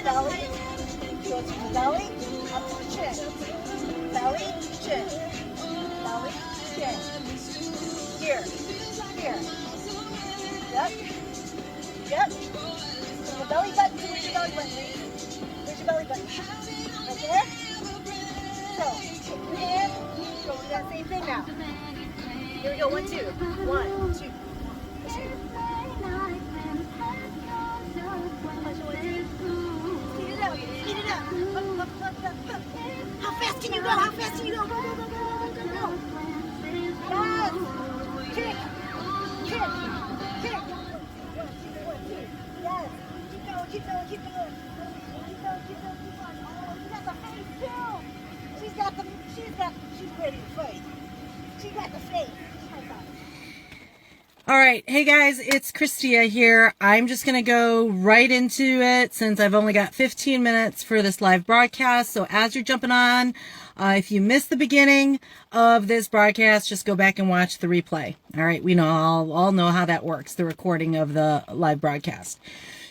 belly, go to the belly, up to the chin. Belly, chin. Belly, chin. Here. Here. Yep. Yep. From the belly button to where's your belly button, ladies? Where's your belly button? Right there? So, take your hand, go do that same thing now. Here we go, 1, 2. 1, 2. 2. Speed it up, speed it up. Up, up, up, up, up. How fast can you go? How fast can you go? Go, go, go, go, go, go, go. Yes. Kick. Kick. Kick. 1, 2, 1, 2. Yes. Keep going, keep going, keep going. Keep going, keep going, keep going. Oh, you got the face too. She's ready to fight. She got the face. All right. Hey guys, it's Christia here. I'm just going to go right into it since I've only got 15 minutes for this live broadcast. So as you're jumping on, if you missed the beginning of this broadcast, just go back and watch the replay. All right. We know all know how that works, the recording of the live broadcast.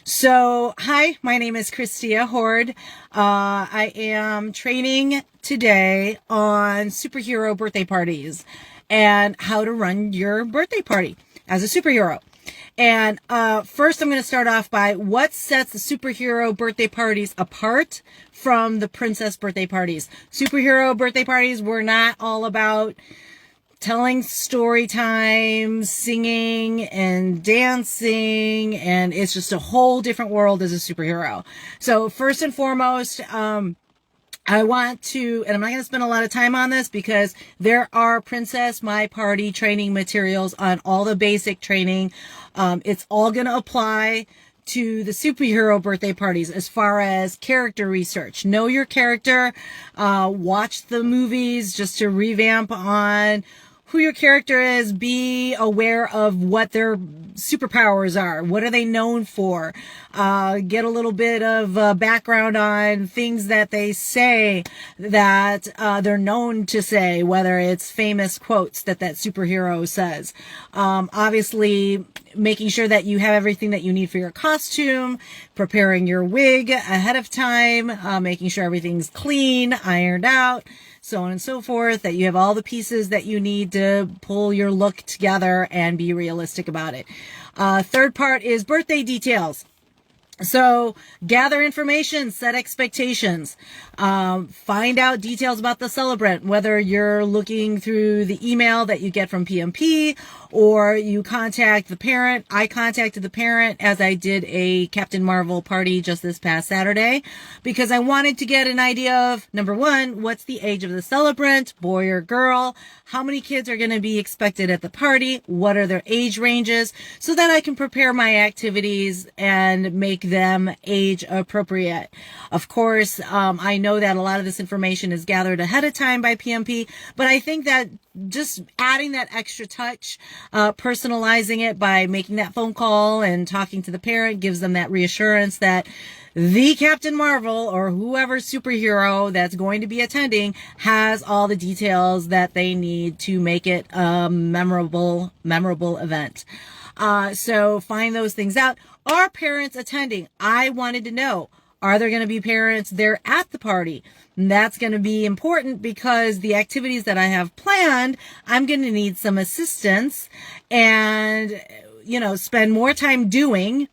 So, hi, my name is Christia Horde. I am training today on superhero birthday parties and how to run your birthday party as a superhero. And first I'm going to start off by what sets the superhero birthday parties apart from the princess birthday parties. Superhero birthday parties were not all about telling story time, singing and dancing, and it's just a whole different world as a superhero. So first and foremost, I want to, and I'm not going to spend a lot of time on this because there are Princess My Party training materials on all the basic training. It's all going to apply to the superhero birthday parties as far as character research. Know your character, watch the movies just to revamp on who your character is, be aware of what their superpowers are. What are they known for? Get a little bit of background on things that they say that they're known to say, whether it's famous quotes that superhero says. Obviously, making sure that you have everything that you need for your costume, preparing your wig ahead of time, making sure everything's clean, ironed out, so on and so forth, that you have all the pieces that you need to pull your look together and be realistic about it. Third part is birthday details. So gather information, set expectations, find out details about the celebrant, whether you're looking through the email that you get from PMP or you contact the parent. I contacted the parent as I did a Captain Marvel party just this past Saturday because I wanted to get an idea of, number one, what's the age of the celebrant, boy or girl, how many kids are going to be expected at the party, what are their age ranges, so that I can prepare my activities and make them age appropriate. Of course, I know that a lot of this information is gathered ahead of time by PMP, but I think that just adding that extra touch, personalizing it by making that phone call and talking to the parent gives them that reassurance that the Captain Marvel or whoever superhero that's going to be attending has all the details that they need to make it a memorable event. So find those things out. Are parents attending? I wanted to know, are there going to be parents there at the party? And that's going to be important because the activities that I have planned, I'm going to need some assistance and, spend more time doing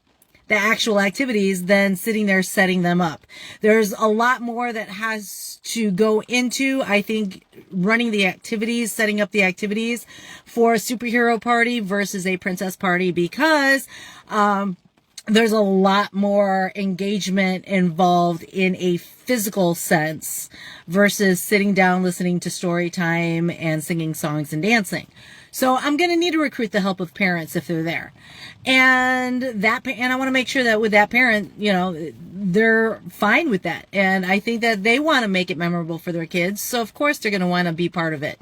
the actual activities than sitting there setting them up. There's a lot more that has to go into, I think, running the activities, setting up the activities for a superhero party versus a princess party because, there's a lot more engagement involved in a physical sense versus sitting down, listening to story time and singing songs and dancing. So I'm going to need to recruit the help of parents if they're there. And I want to make sure that with that parent, they're fine with that. And I think that they want to make it memorable for their kids. So of course they're going to want to be part of it.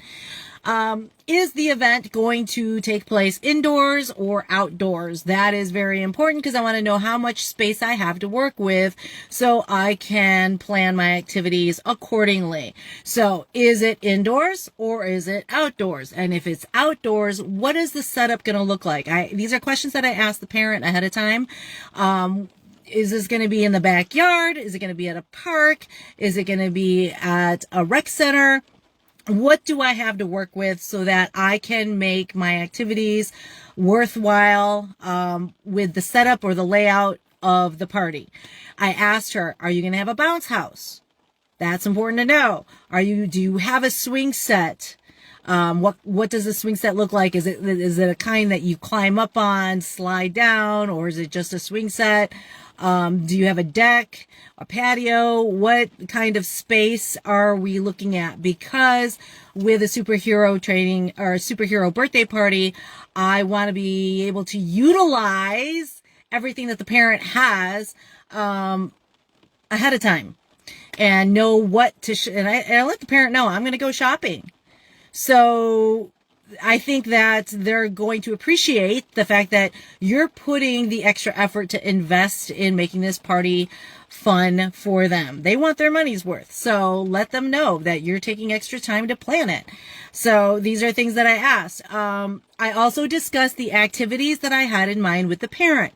Is the event going to take place indoors or outdoors? That is very important because I want to know how much space I have to work with so I can plan my activities accordingly. So is it indoors or is it outdoors? And if it's outdoors, what is the setup going to look like? These are questions that I asked the parent ahead of time. Is this going to be in the backyard? Is it going to be at a park? Is it going to be at a rec center? What do I have to work with so that I can make my activities worthwhile with the setup or the layout of the party? I asked her, are you going to have a bounce house? That's important to know. Do you have a swing set? What does a swing set look like? Is it a kind that you climb up on, slide down, or is it just a swing set? Do you have a deck, a patio? What kind of space are we looking at? Because with a superhero training or a superhero birthday party, I want to be able to utilize everything that the parent has, ahead of time and know what to, and I let the parent know I'm going to go shopping. So I think that they're going to appreciate the fact that you're putting the extra effort to invest in making this party fun for them. They want their money's worth. So let them know that you're taking extra time to plan it. So these are things that I asked. I also discussed the activities that I had in mind with the parent.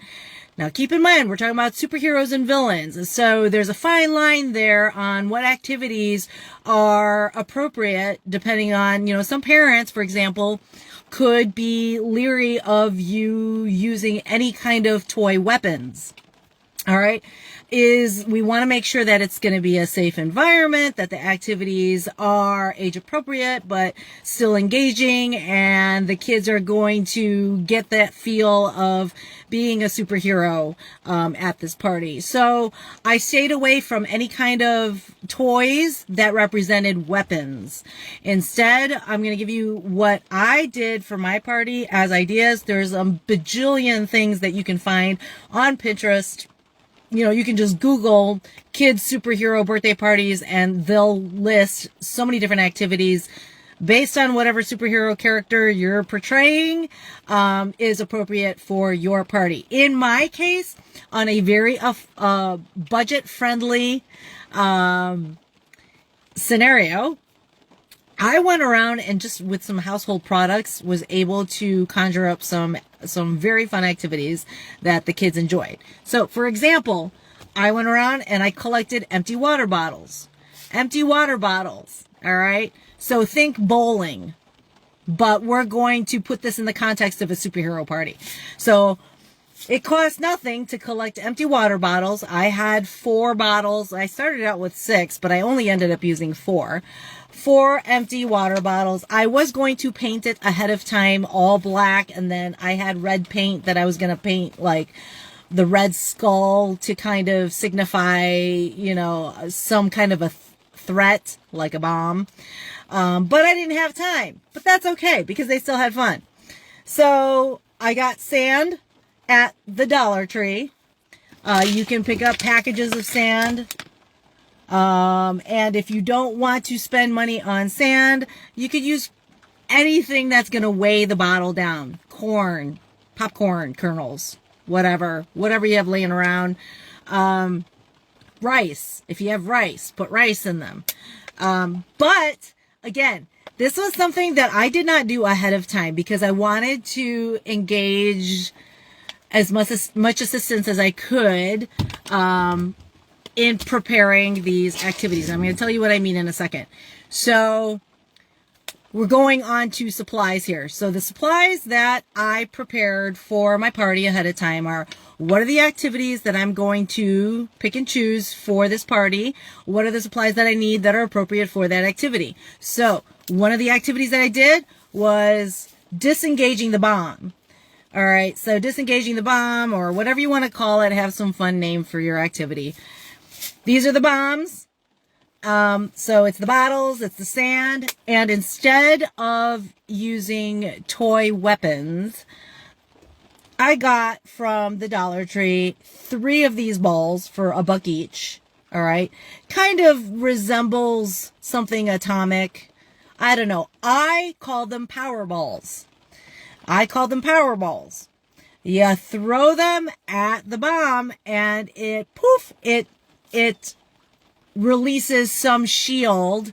Now, keep in mind, we're talking about superheroes and villains. So there's a fine line there on what activities are appropriate, depending on, some parents, for example, could be leery of you using any kind of toy weapons. All right. We want to make sure that it's going to be a safe environment, that the activities are age appropriate, but still engaging, and the kids are going to get that feel of being a superhero at this party. So I stayed away from any kind of toys that represented weapons. Instead, I'm going to give you what I did for my party as ideas. There's a bajillion things that you can find on Pinterest. You can just Google kids superhero birthday parties and they'll list so many different activities based on whatever superhero character you're portraying is appropriate for your party. In my case, on a very budget-friendly scenario, I went around and just with some household products was able to conjure up some very fun activities that the kids enjoyed. So, for example, I went around and I collected empty water bottles. Empty water bottles, all right? So think bowling, but we're going to put this in the context of a superhero party. So it cost nothing to collect empty water bottles. I had 4 bottles. I started out with 6, but I only ended up using 4. 4 empty water bottles. I was going to paint it ahead of time all black, and then I had red paint that I was going to paint like the red skull to kind of signify, some kind of a threat, like a bomb. But I didn't have time. But that's okay because they still had fun. So I got sand at the Dollar Tree. You can pick up packages of sand. And if you don't want to spend money on sand, you could use anything that's going to weigh the bottle down. Corn, popcorn kernels, whatever you have laying around. Rice, if you have rice, put rice in them. But again, this was something that I did not do ahead of time because I wanted to engage as much assistance as I could, in preparing these activities. I'm going to tell you what I mean in a second. So we're going on to supplies here. So the supplies that I prepared for my party ahead of time are, what are the activities that I'm going to pick and choose for this party? What are the supplies that I need that are appropriate for that activity? So one of the activities that I did was disengaging the bomb. All right. So disengaging the bomb, or whatever you want to call it, have some fun name for your activity. These are the bombs. So it's the bottles, it's the sand, and instead of using toy weapons, I got from the Dollar Tree 3 of these balls for $1 each. All right. Kind of resembles something atomic. I don't know. I call them power balls. You throw them at the bomb and it releases some shield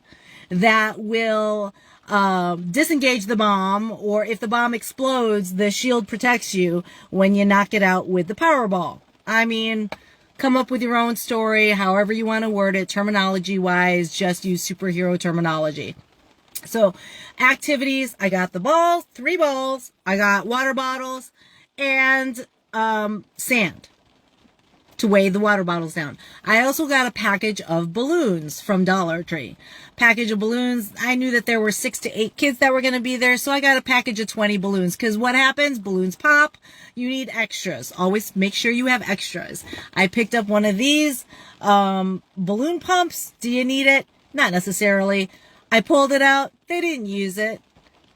that will disengage the bomb, or if the bomb explodes, the shield protects you when you knock it out with the Powerball. I mean, come up with your own story, however you want to word it, terminology wise, just use superhero terminology. So activities, I got the balls, 3 balls, I got water bottles, and sand to weigh the water bottles down. I also got a package of balloons from Dollar Tree. Package of balloons. I knew that there were 6 to 8 kids that were going to be there, so I got a package of 20 balloons. Because what happens? Balloons pop. You need extras. Always make sure you have extras. I picked up one of these balloon pumps. Do you need it? Not necessarily. I pulled it out. They didn't use it.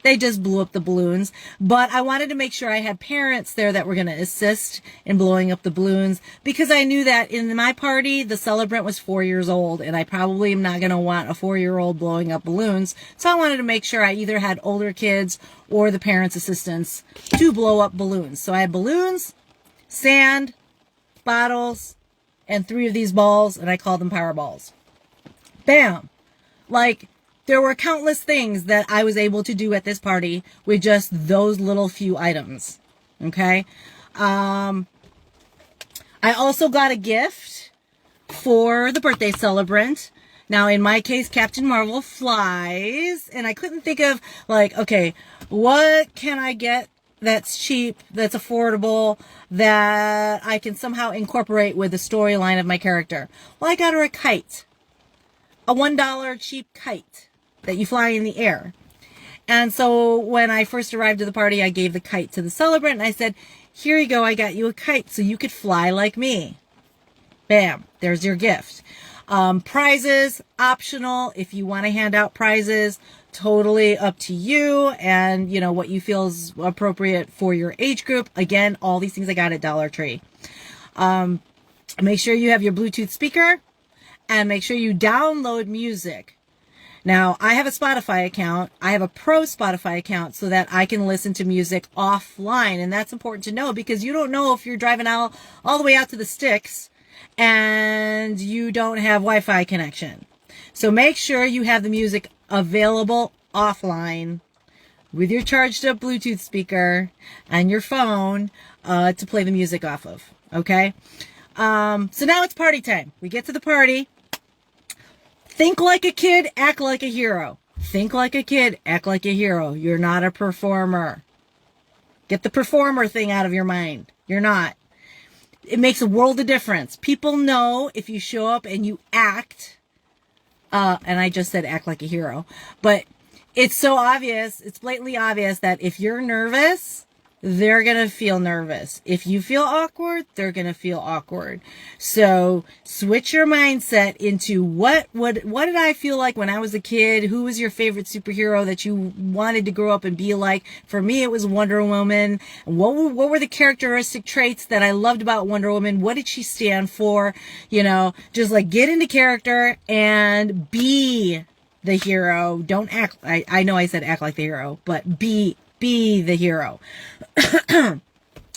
They just blew up the balloons. But I wanted to make sure I had parents there that were going to assist in blowing up the balloons, because I knew that in my party, the celebrant was 4 years old, and I probably am not going to want a 4-year-old blowing up balloons. So I wanted to make sure I either had older kids or the parents' assistants to blow up balloons. So I had balloons, sand, bottles, and 3 of these balls, and I called them power balls. Bam! Like, there were countless things that I was able to do at this party with just those little few items. Okay. I also got a gift for the birthday celebrant. Now, in my case, Captain Marvel flies, and I couldn't think of, like, okay, what can I get that's cheap, that's affordable, that I can somehow incorporate with the storyline of my character? Well, I got her a kite. A $1 cheap kite that you fly in the air. And so when I first arrived at the party, I gave the kite to the celebrant, and I said, here you go, I got you a kite so you could fly like me. Bam, there's your gift. Prizes, optional. If you want to hand out prizes, totally up to you and, you know, what you feel is appropriate for your age group. Again, all these things I got at Dollar Tree. Make sure you have your Bluetooth speaker, and make sure you download music. Now, I have a Spotify account. I have a pro Spotify account so that I can listen to music offline. And that's important to know, because you don't know if you're driving all the way out to the sticks and you don't have Wi-Fi connection. So make sure you have the music available offline with your charged up Bluetooth speaker and your phone to play the music off of. Okay? So now it's party time. We get to the party. Think like a kid, act like a hero. Think like a kid, act like a hero. You're not a performer. Get the performer thing out of your mind. You're not. It makes a world of difference. People know if you show up and you act, and I just said act like a hero, but it's so obvious, it's blatantly obvious that if you're nervous, they're going to feel nervous. If you feel awkward, they're going to feel awkward. So switch your mindset into what did I feel like when I was a kid? Who was your favorite superhero that you wanted to grow up and be like? For me, it was Wonder Woman. What were the characteristic traits that I loved about Wonder Woman? What did she stand for? You know, just like get into character and be the hero. Don't act. I know I said act like the hero, but be the hero. All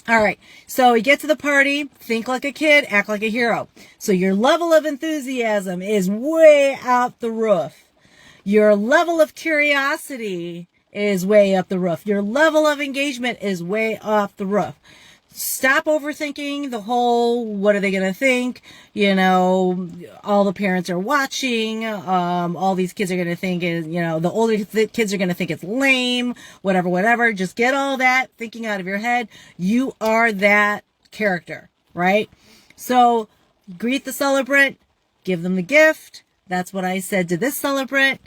right. So you get to the party, think like a kid, act like a hero. So your level of enthusiasm is way out the roof. Your level of curiosity is way up the roof. Your level of engagement is way off the roof. Stop overthinking the whole, what are they going to think? You know, all the parents are watching. All these kids are going to think is, you know, the older kids are going to think it's lame, whatever. Just get all that thinking out of your head. You are that character, right? So greet the celebrant, give them the gift. That's what I said to this celebrant.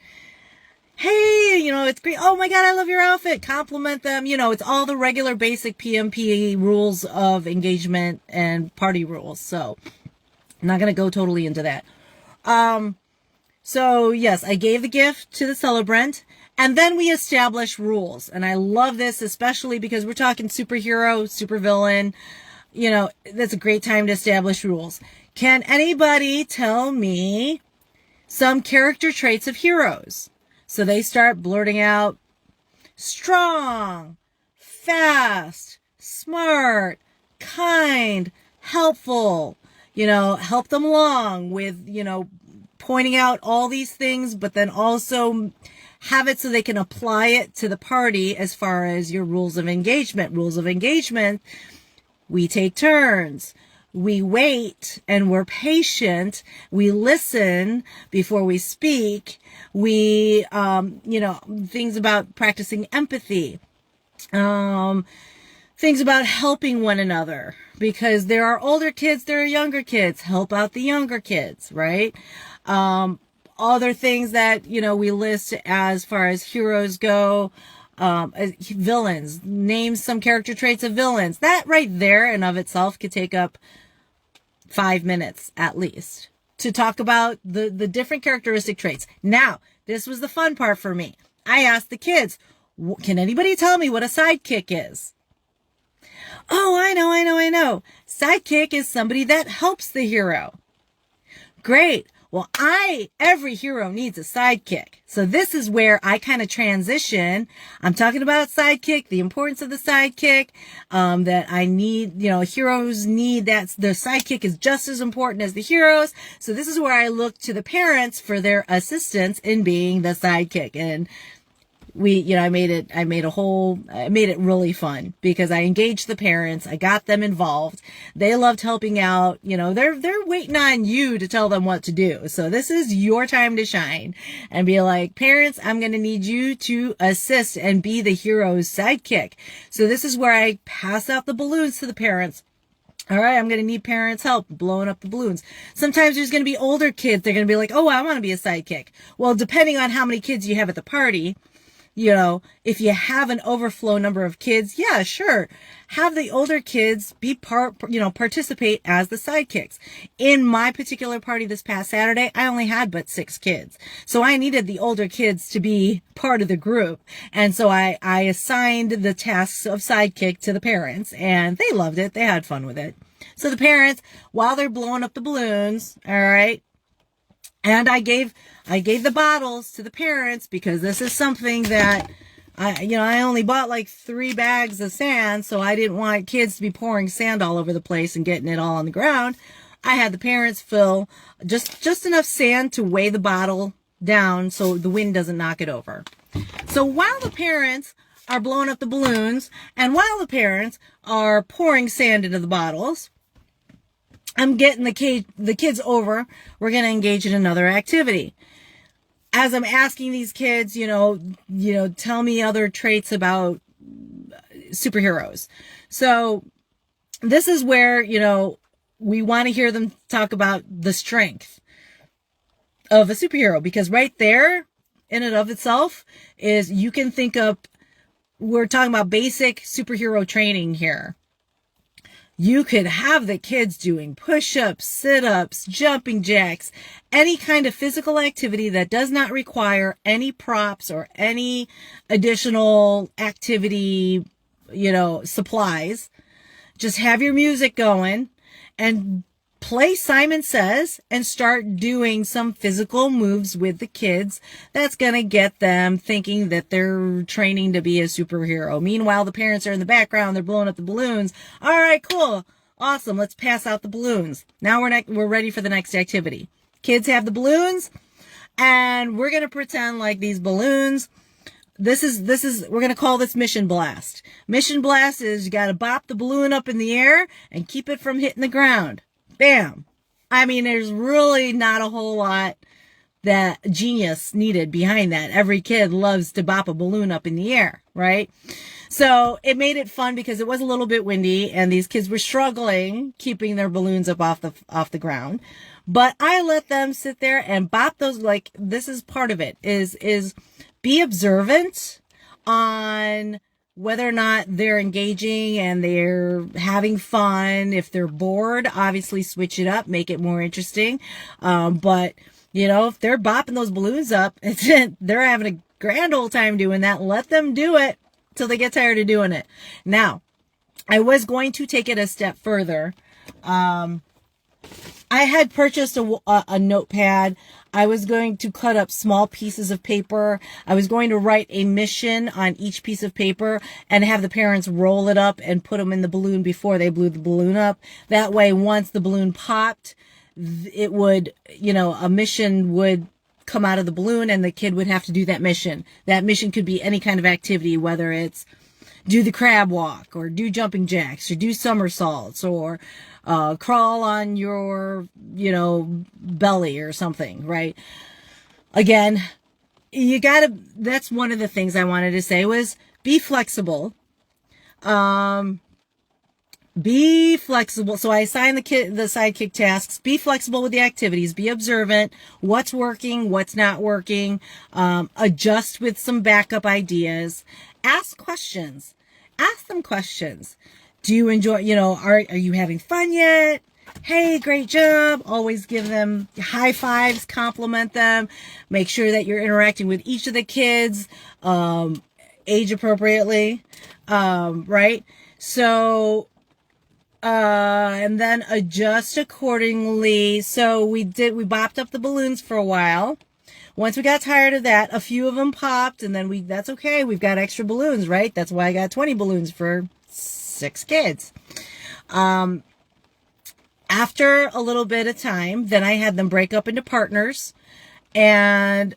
Hey, you know, it's great. Oh my God, I love your outfit. Compliment them. You know, it's all the regular basic PMP rules of engagement and party rules. So I'm not going to go totally into that. So yes, I gave the gift to the celebrant, and then we establish rules. And I love this, especially because we're talking superhero, supervillain. You know, that's a great time to establish rules. Can anybody tell me some character traits of heroes? So they start blurting out strong, fast, smart, kind, helpful, you know, help them along with, you know, pointing out all these things, but then also have it so they can apply it to the party as far as your rules of engagement. Rules of engagement, we take turns. we wait and we're patient. We listen before we speak. We, things about practicing empathy. Things about helping one another, because there are older kids, there are younger kids. Help out the younger kids, right? Other things that, we list as far as heroes go. Villains, name some character traits of villains. That right there and of itself could take up 5 minutes at least to talk about the different characteristic traits. Now, this was the fun part for me. I asked the kids, can anybody tell me what a sidekick is? Oh, I know. Sidekick is somebody that helps the hero. Great. Well, every hero needs a sidekick. So this is where I kind of transition. I'm talking about sidekick, the importance of the sidekick, that I need, heroes need that. The sidekick is just as important as the heroes. So this is where I look to the parents for their assistance in being the sidekick. And I made it really fun because I engaged the parents. I got them involved. They loved helping out. They're waiting on you to tell them what to do. So this is your time to shine and be like, parents, I'm going to need you to assist and be the hero's sidekick. So this is where I pass out the balloons to the parents. All right, I'm going to need parents' help blowing up the balloons. Sometimes there's going to be older kids. They're going to be like, oh, I want to be a sidekick. Well, depending on how many kids you have at the party, if you have an overflow number of kids, yeah, sure. Have the older kids be participate as the sidekicks. In my particular party this past Saturday, I only had but 6 kids. So I needed the older kids to be part of the group. And so I assigned the tasks of sidekick to the parents, and they loved it. They had fun with it. So the parents, while they're blowing up the balloons, all right, and I gave the bottles to the parents because this is something that I only bought like 3 bags of sand, so I didn't want kids to be pouring sand all over the place and getting it all on the ground. I had the parents fill just enough sand to weigh the bottle down so the wind doesn't knock it over. So while the parents are blowing up the balloons and while the parents are pouring sand into the bottles, I'm getting the kids over. We're going to engage in another activity. As I'm asking these kids, tell me other traits about superheroes. So this is where, we want to hear them talk about the strength of a superhero, because right there in and of itself is, you can think of, we're talking about basic superhero training here. You could have the kids doing push-ups, sit-ups, jumping jacks, any kind of physical activity that does not require any props or any additional activity, supplies. Just have your music going and play Simon Says and start doing some physical moves with the kids. That's going to get them thinking that they're training to be a superhero. Meanwhile, the parents are in the background. They're blowing up the balloons. All right, cool. Awesome. Let's pass out the balloons. Now we're ready for the next activity. Kids have the balloons and we're going to pretend like these balloons. This is, we're going to call this Mission Blast. Mission Blast is you got to bop the balloon up in the air and keep it from hitting the ground. Bam. I mean, there's really not a whole lot that genius needed behind that. Every kid loves to bop a balloon up in the air, right? So it made it fun because it was a little bit windy and these kids were struggling keeping their balloons up off the ground. But I let them sit there and bop those. Like, this is part of it, is be observant on whether or not they're engaging and they're having fun. If they're bored, obviously switch it up, make it more interesting. But if they're bopping those balloons up, they're having a grand old time doing that. Let them do it till they get tired of doing it. Now, I was going to take it a step further. I had purchased a notepad. I was going to cut up small pieces of paper. I was going to write a mission on each piece of paper and have the parents roll it up and put them in the balloon before they blew the balloon up. That way, once the balloon popped, it would, a mission would come out of the balloon and the kid would have to do that mission. That mission could be any kind of activity, whether it's, do the crab walk or do jumping jacks or do somersaults or crawl on your, belly or something, right? Again, that's one of the things I wanted to say was be flexible. Be flexible. So I assign the sidekick tasks. Be flexible with the activities. Be observant. What's working, what's not working. Adjust with some backup ideas. Ask questions. Ask them questions. Do you enjoy, are you having fun yet? Hey, great job. Always give them high fives, compliment them. Make sure that you're interacting with each of the kids, age appropriately. Right? So, and then adjust accordingly. So we bopped up the balloons for a while. Once we got tired of that, a few of them popped, and then that's okay. We've got extra balloons, right? That's why I got 20 balloons for 6 kids. After a little bit of time, then I had them break up into partners, and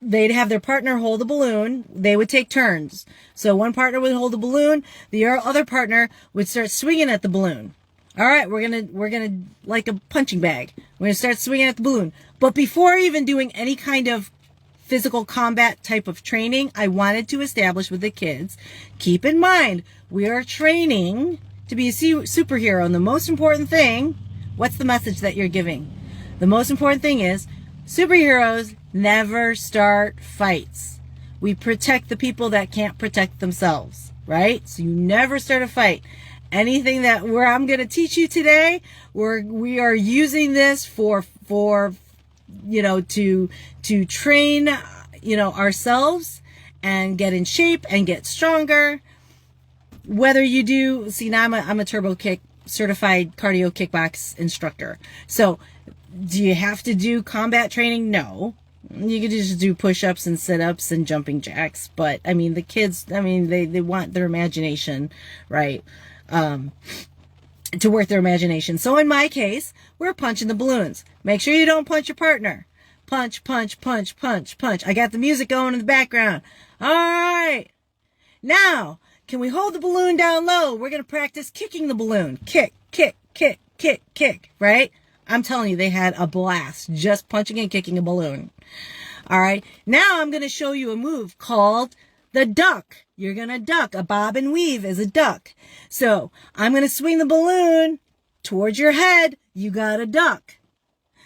they'd have their partner hold the balloon. They would take turns. So one partner would hold the balloon. The other partner would start swinging at the balloon. All right, we're gonna like a punching bag. We're gonna start swinging at the balloon. But before even doing any kind of physical combat type of training, I wanted to establish with the kids, keep in mind, we are training to be a superhero. And the most important thing, what's the message that you're giving? The most important thing is superheroes never start fights. We protect the people that can't protect themselves, right? So you never start a fight. Anything where I'm going to teach you today, we are using this for to train, ourselves and get in shape and get stronger. Whether you now I'm a Turbo Kick certified cardio kickbox instructor. So do you have to do combat training? No. You could just do push-ups and sit-ups and jumping jacks. But, the kids, they want their imagination, right? To work their imagination. So in my case, we're punching the balloons. Make sure you don't punch your partner. Punch, punch, punch, punch, punch. I got the music going in the background. All right. Now, can we hold the balloon down low? We're going to practice kicking the balloon. Kick, kick, kick, kick, kick, right? I'm telling you, they had a blast just punching and kicking a balloon. All right. Now I'm going to show you a move called the duck. You're going to duck. A bob and weave is a duck. So I'm going to swing the balloon towards your head. You got to duck.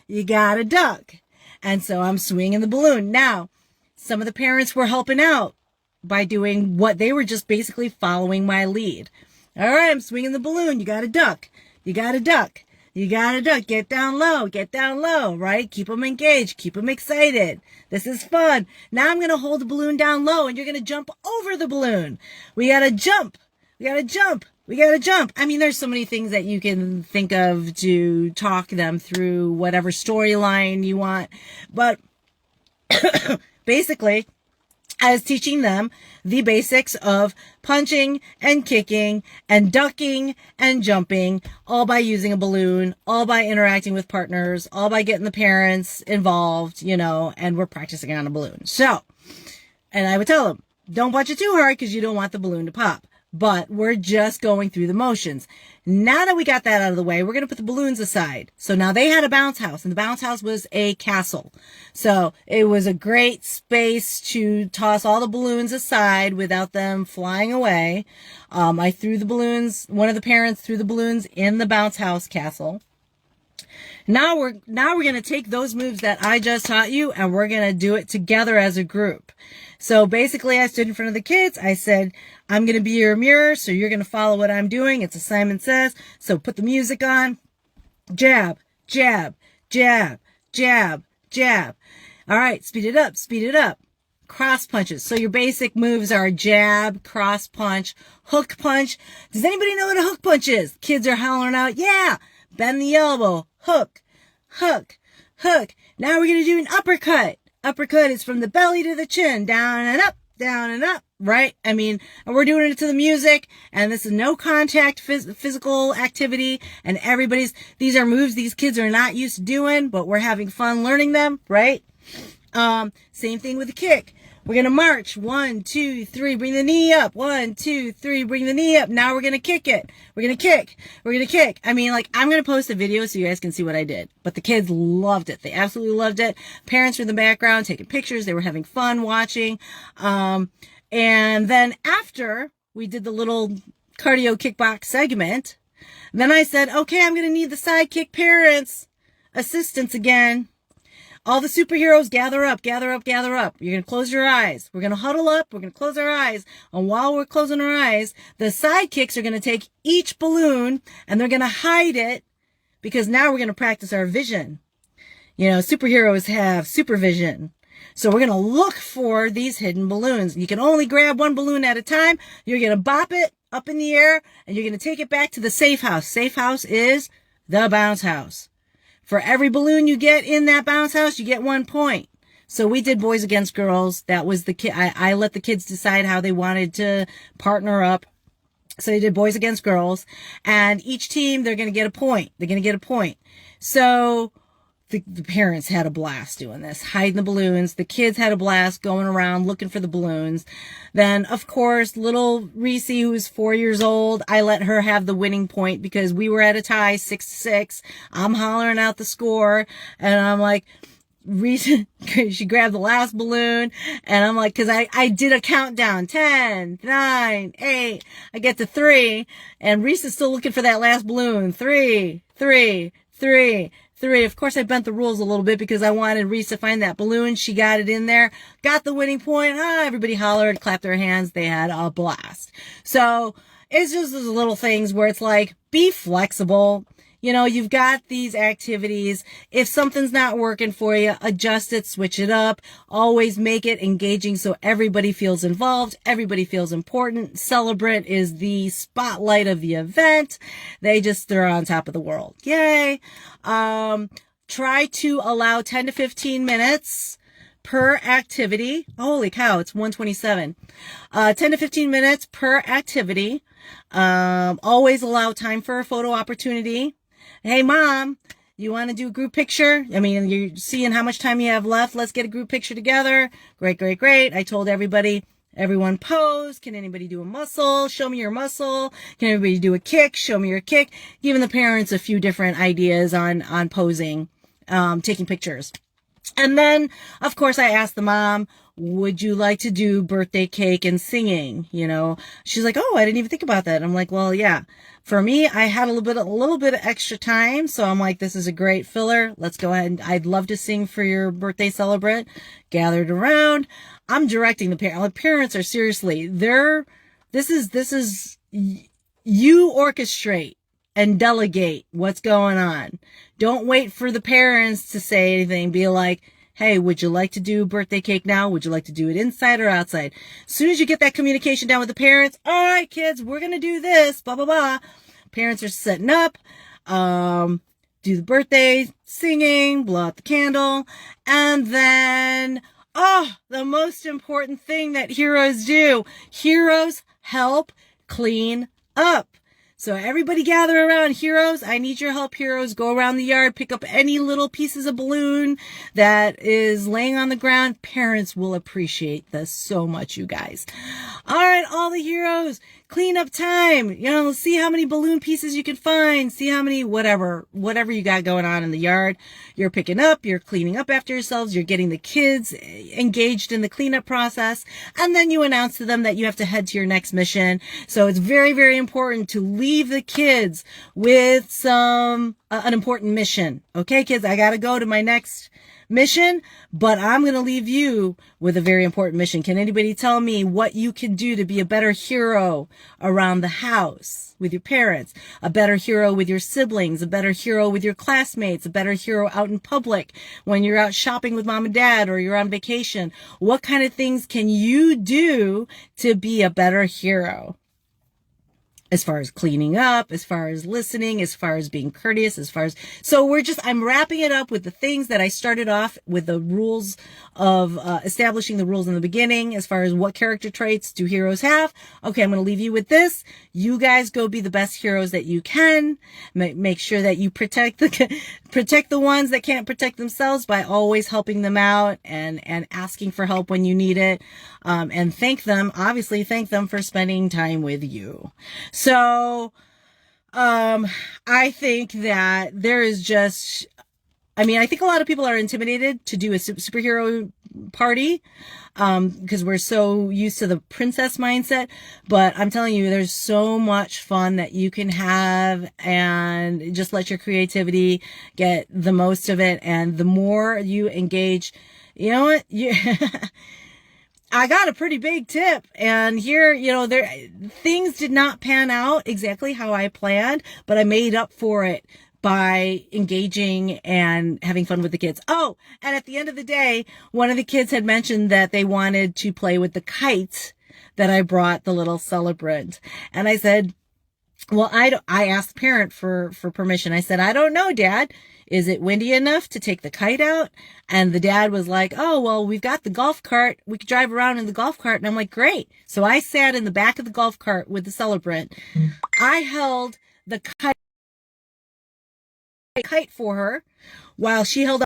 You got to duck. And so I'm swinging the balloon. Now, some of the parents were helping out by doing what they were just basically following my lead. All right, I'm swinging the balloon. You got to duck. You got to duck. You got to duck. Get down low, right? Keep them engaged. Keep them excited. This is fun. Now I'm going to hold the balloon down low and you're going to jump over the balloon. We got to jump. We got to jump. We got to jump. There's so many things that you can think of to talk them through whatever storyline you want. But basically, I was teaching them the basics of punching and kicking and ducking and jumping, all by using a balloon, all by interacting with partners, all by getting the parents involved, and we're practicing on a balloon. So, and I would tell them, don't punch it too hard because you don't want the balloon to pop. But we're just going through the motions. Now that we got that out of the way, we're going to put the balloons aside. So now they had a bounce house, and the bounce house was a castle. So it was a great space to toss all the balloons aside without them flying away. I threw the balloons, one of the parents threw the balloons in the bounce house castle. Now we're going to take those moves that I just taught you, and we're going to do it together as a group. So basically, I stood in front of the kids. I said, I'm going to be your mirror, so you're going to follow what I'm doing. It's a Simon Says. So put the music on. Jab, jab, jab, jab, jab. All right, speed it up, speed it up. Cross punches. So your basic moves are jab, cross punch, hook punch. Does anybody know what a hook punch is? Kids are hollering out, yeah. Bend the elbow, hook, hook, hook. Now we're going to do an uppercut. Uppercut is from the belly to the chin, down and up, right? And we're doing it to the music, and this is no contact physical activity, and these are moves these kids are not used to doing, but we're having fun learning them, right? Same thing with the kick. We're going to march. 1, 2, 3. Bring the knee up. 1, 2, 3. Bring the knee up. Now we're going to kick it. We're going to kick. We're going to kick. I mean, like, I'm going to post a video so you guys can see what I did. But the kids loved it. They absolutely loved it. Parents were in the background taking pictures. They were having fun watching. And then after we did the little cardio kickbox segment, then I said, okay, I'm going to need the sidekick parents' assistance again. All the superheroes, gather up, gather up, gather up. You're going to close your eyes. We're going to huddle up. We're going to close our eyes. And while we're closing our eyes, the sidekicks are going to take each balloon and they're going to hide it, because now we're going to practice our vision. You know, superheroes have supervision. So we're going to look for these hidden balloons. You can only grab one balloon at a time. You're going to bop it up in the air and you're going to take it back to the safe house. Safe house is the bounce house. For every balloon you get in that bounce house, you get 1 point. So we did boys against girls. That was the kid. I let the kids decide how they wanted to partner up. So they did boys against girls, and each team, they're going to get a point. They're going to get a point. So the parents had a blast doing this, hiding the balloons. The kids had a blast going around looking for the balloons. Then, of course, little Reese, who's 4 years old, I let her have the winning point because we were at a tie, 6-6. I'm hollering out the score, and I'm like, Reese, she grabbed the last balloon, and I'm like, cause I did a countdown, 10, 9, 8, I get to 3, and Reese is still looking for that last balloon, 3, 3, 3, 3. Of course, I bent the rules a little bit because I wanted Reese to find that balloon. She got it in there, got the winning point. Everybody hollered, clapped their hands. They had a blast. So it's just those little things where it's like, be flexible. You know, you've got these activities. If something's not working for you, adjust it, switch it up. Always make it engaging so everybody feels involved. Everybody feels important. Celebrant is the spotlight of the event. They're on top of the world. Yay. Try to allow 10 to 15 minutes per activity. Holy cow, it's 1:27. 10 to 15 minutes per activity. Always allow time for a photo opportunity. Hey, Mom, you want to do a group picture? I mean, you're seeing how much time you have left. Let's get a group picture together. Great, great, great. I told everyone pose. Can anybody do a muscle? Show me your muscle. Can everybody do a kick? Show me your kick. Giving the parents a few different ideas on posing, taking pictures. And then, of course, I asked the mom, would you like to do birthday cake and singing? You know, she's like, oh, I didn't even think about that. I'm like, well, yeah. For me, I had a little bit of extra time. So I'm like, this is a great filler. Let's go ahead. I'd love to sing for your birthday celebrant. Gathered around. I'm directing the parents. The parents are seriously, this is, you orchestrate and delegate what's going on. Don't wait for the parents to say anything. Be like, hey, would you like to do birthday cake now? Would you like to do it inside or outside? As soon as you get that communication down with the parents, all right, kids, we're going to do this, blah, blah, blah. Parents are setting up, do the birthday singing, blow out the candle, and then, the most important thing that heroes do. Heroes help clean up. So everybody gather around. Heroes, I need your help, heroes. Go around the yard, pick up any little pieces of balloon that is laying on the ground. Parents will appreciate this so much, you guys. All right, all the heroes, clean up time. You know, see how many balloon pieces you can find. See how many, whatever you got going on in the yard. You're picking up, you're cleaning up after yourselves. You're getting the kids engaged in the cleanup process. And then you announce to them that you have to head to your next mission. So it's very, very important to leave the kids with an important mission. Okay, kids, I got to go to my next mission, but I'm going to leave you with a very important mission. Can anybody tell me what you can do to be a better hero around the house with your parents, a better hero with your siblings, a better hero with your classmates, a better hero out in public when you're out shopping with mom and dad or you're on vacation? What kind of things can you do to be a better hero? As far as cleaning up, as far as listening, as far as being courteous, I'm wrapping it up with the things that I started off with, the rules of establishing the rules in the beginning, as far as what character traits do heroes have. Okay, I'm going to leave you with this. You guys go be the best heroes that you can. Make sure that you protect protect the ones that can't protect themselves by always helping them out and asking for help when you need it. And obviously thank them for spending time with you. So, I think that there is just, I think a lot of people are intimidated to do a superhero party, because we're so used to the princess mindset. But I'm telling you, there's so much fun that you can have, and just let your creativity get the most of it. And the more you engage, you know what? I got a pretty big tip, and here, things did not pan out exactly how I planned, but I made up for it by engaging and having fun with the kids. Oh, and at the end of the day, one of the kids had mentioned that they wanted to play with the kites that I brought the little celebrant. And I said, well, I asked the parent for permission. I said, I don't know, Dad. Is it windy enough to take the kite out? And the dad was like, oh, well, we've got the golf cart. We could drive around in the golf cart. And I'm like, great. So I sat in the back of the golf cart with the celebrant. I held the kite for her while she held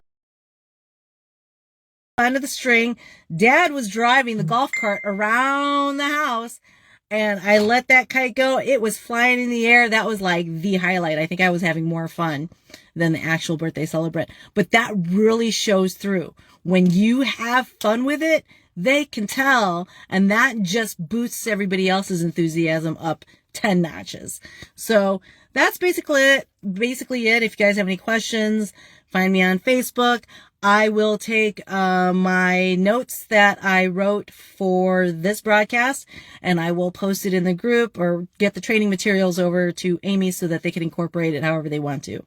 onto the string. Dad was driving the golf cart around the house, and I let that kite go. It was flying in the air. That was like the highlight. I think I was having more fun than the actual birthday celebrant. But that really shows through. When you have fun with it, they can tell, and that just boosts everybody else's enthusiasm up 10 notches. So that's basically it. If you guys have any questions, find me on Facebook. I will take my notes that I wrote for this broadcast, and I will post it in the group or get the training materials over to Amy so that they can incorporate it however they want to.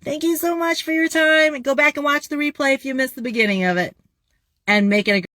Thank you so much for your time. Go back and watch the replay if you missed the beginning of it, and make it a